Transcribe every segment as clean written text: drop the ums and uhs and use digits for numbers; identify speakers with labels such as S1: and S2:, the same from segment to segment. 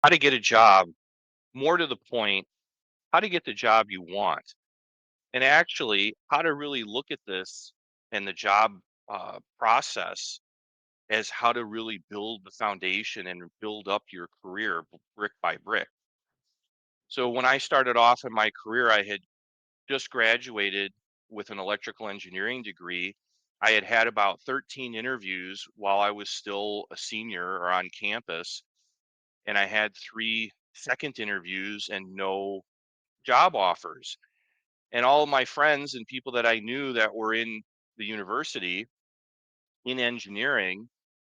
S1: how to get a job, more to the point, how to get the job you want, and actually how to really look at this and the job process as how to really build the foundation and build up your career brick by brick. So when I started off in my career, I had just graduated with an electrical engineering degree. I had had about 13 interviews while I was still a senior or on campus, and I had three second interviews and no job offers. And all of my friends and people that I knew that were in the university in engineering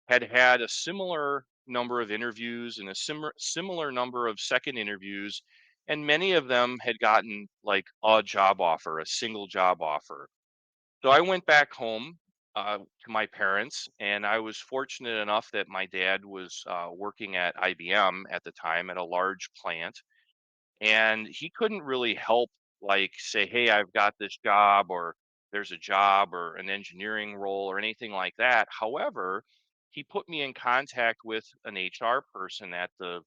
S1: had had a similar number of interviews and a similar number of second interviews, and many of them had gotten like a job offer, a single job offer. So I went back home to my parents, and I was fortunate enough that my dad was working at IBM at the time at a large plant, and he couldn't really help like say, hey, I've got this job, or there's a job or an engineering role or anything like that. However, he put me in contact with an HR person at the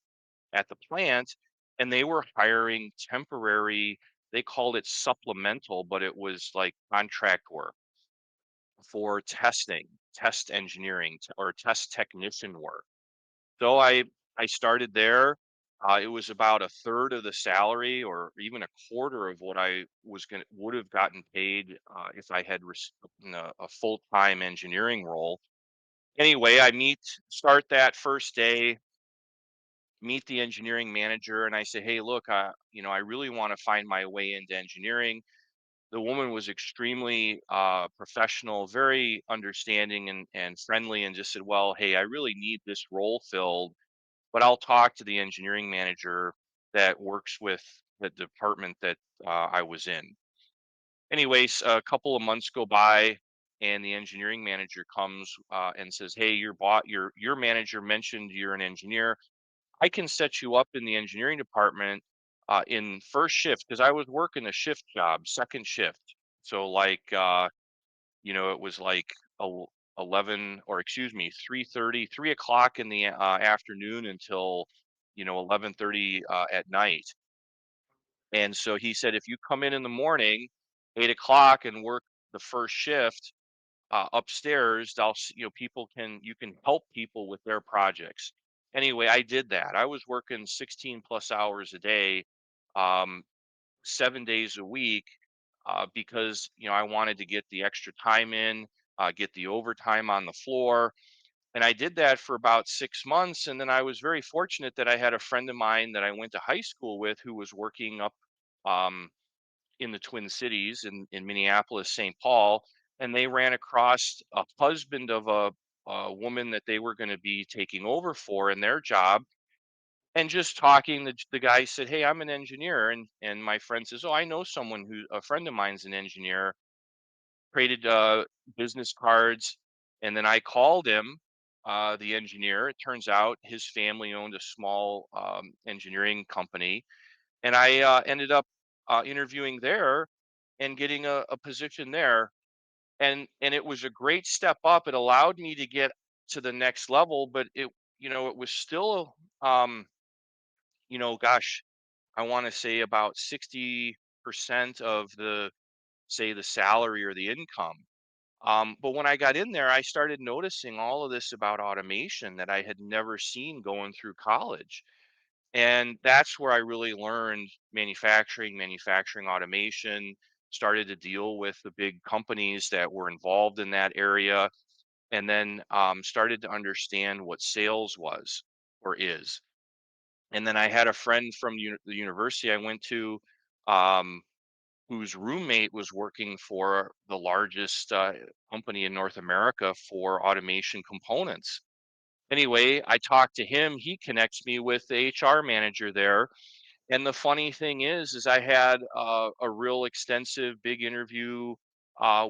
S1: plant, and they were hiring temporary, they called it supplemental, but it was like contract work for test engineering, or test technician work. So I started there. It was about a third of the salary, or even a quarter of what I would have gotten paid if I had a full time engineering role. Anyway, start that first day, meet the engineering manager, and I say, hey, look, I really want to find my way into engineering. The woman was extremely professional, very understanding and friendly, and just said, well, hey, I really need this role filled, but I'll talk to the engineering manager that works with the department that I was in. Anyways, a couple of months go by, and the engineering manager comes and says, "Hey, your manager mentioned you're an engineer. I can set you up in the engineering department in first shift, because I was working a shift job, second shift. So it was like el- 11, or excuse me, 3:30, 3 o'clock in the afternoon until 11:30 at night. And so he said, if you come in the morning, 8 o'clock, and work the first shift upstairs, people you can help people with their projects. Anyway, I did that. I was working 16 plus hours a day, um, 7 days a week, because I wanted to get the extra time in, get the overtime on the floor. And I did that for about 6 months. And then I was very fortunate that I had a friend of mine that I went to high school with who was working up um, in the Twin Cities in Minneapolis, St. Paul. And they ran across a husband of a woman that they were going to be taking over for in their job. And just talking, the guy said, "Hey, I'm an engineer," and my friend says, "Oh, I know someone who a friend of mine's an engineer." Created business cards, and then I called him, the engineer. It turns out his family owned a small engineering company, and I ended up interviewing there and getting a position there, and it was a great step up. It allowed me to get to the next level, but it was still gosh, I want to say about 60% of the, say, the salary or the income. But when I got in there, I started noticing all of this about automation that I had never seen going through college. And that's where I really learned manufacturing automation, started to deal with the big companies that were involved in that area, and then started to understand what sales was or is. And then I had a friend from the university I went to, um, whose roommate was working for the largest company in North America for automation components. Anyway, I talked to him. He connects me with the HR manager there. And the funny thing is I had a real extensive, big interview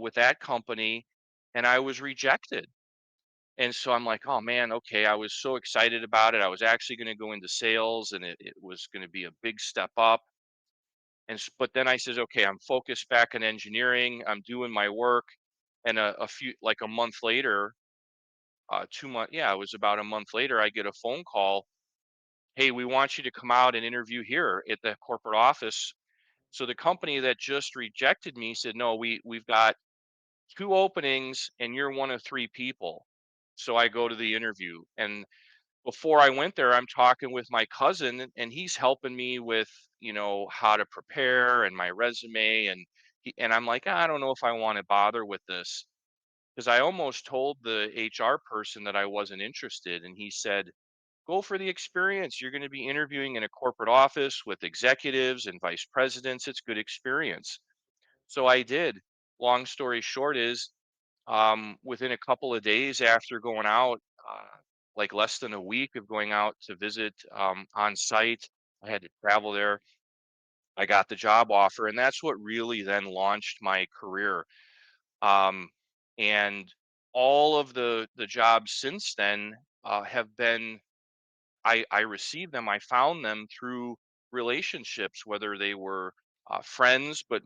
S1: with that company, and I was rejected. And so I'm like, oh man, okay. I was so excited about it. I was actually going to go into sales, and it was going to be a big step up. But then I says, okay, I'm focused back on engineering. I'm doing my work. And like a month later, 2 months, yeah, it was about a month later, I get a phone call, hey, we want you to come out and interview here at the corporate office. So the company that just rejected me said, no, we've got two openings and you're one of three people. So I go to the interview, and before I went there, I'm talking with my cousin, and he's helping me with, how to prepare and my resume. And I'm like, I don't know if I want to bother with this, because I almost told the HR person that I wasn't interested. And he said, go for the experience. You're going to be interviewing in a corporate office with executives and vice presidents. It's good experience. So I did. Long story short is, within a couple of days after going out, like less than a week of going out to visit on site, I had to travel there. I got the job offer, and that's what really then launched my career. Um, and all of the jobs since then have been, I received them, I found them through relationships, whether they were friends, but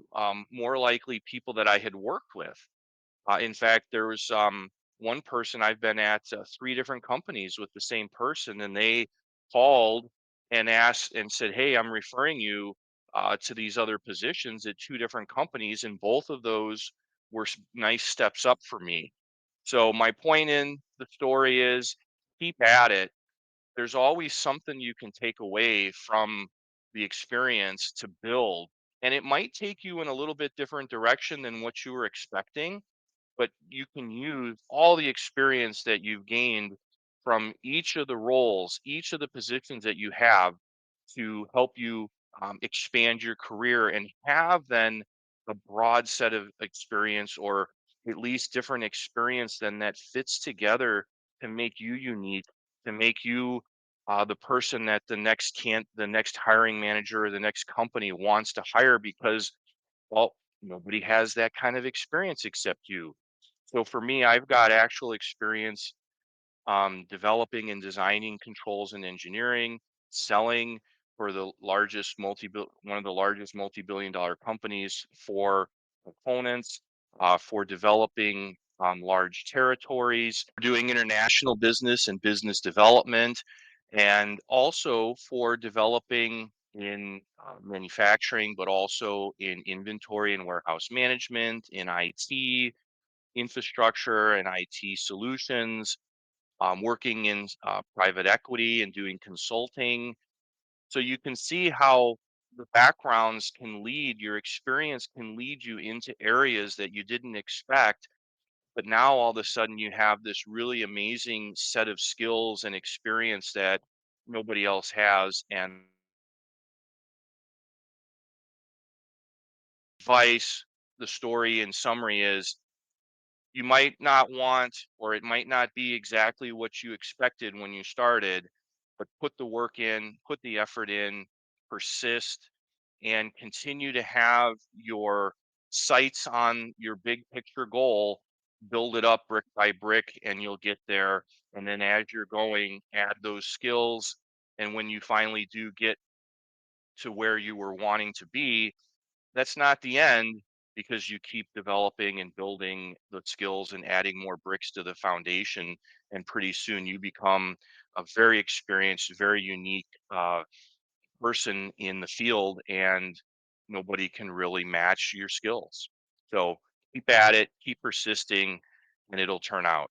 S1: more likely people that I had worked with. In fact, there was one person, I've been at three different companies with the same person, and they called and asked and said, "Hey, I'm referring you to these other positions at two different companies," and both of those were nice steps up for me. So my point in the story is, keep at it. There's always something you can take away from the experience to build, and it might take you in a little bit different direction than what you were expecting, but you can use all the experience that you've gained from each of the roles, each of the positions that you have, to help you expand your career and have then a broad set of experience, or at least different experience than that fits together to make you unique, to make you the person that the next hiring manager or the next company wants to hire, because, well, nobody has that kind of experience except you. So for me, I've got actual experience developing and designing controls and engineering, selling for one of the largest multi-billion-dollar companies for components, for developing large territories, doing international business and business development, and also for developing in manufacturing, but also in inventory and warehouse management, in IT infrastructure and IT solutions, working in private equity and doing consulting. So you can see how the backgrounds can lead, your experience can lead you into areas that you didn't expect. But now all of a sudden you have this really amazing set of skills and experience that nobody else has. And advice, the story in summary is, you might not want, or it might not be exactly what you expected when you started, but put the work in, put the effort in, persist, and continue to have your sights on your big picture goal. Build it up brick by brick, and you'll get there. And then as you're going, add those skills. And when you finally do get to where you were wanting to be, that's not the end, because you keep developing and building the skills and adding more bricks to the foundation. And pretty soon you become a very experienced, very unique person in the field, and nobody can really match your skills. So keep at it, keep persisting, and it'll turn out.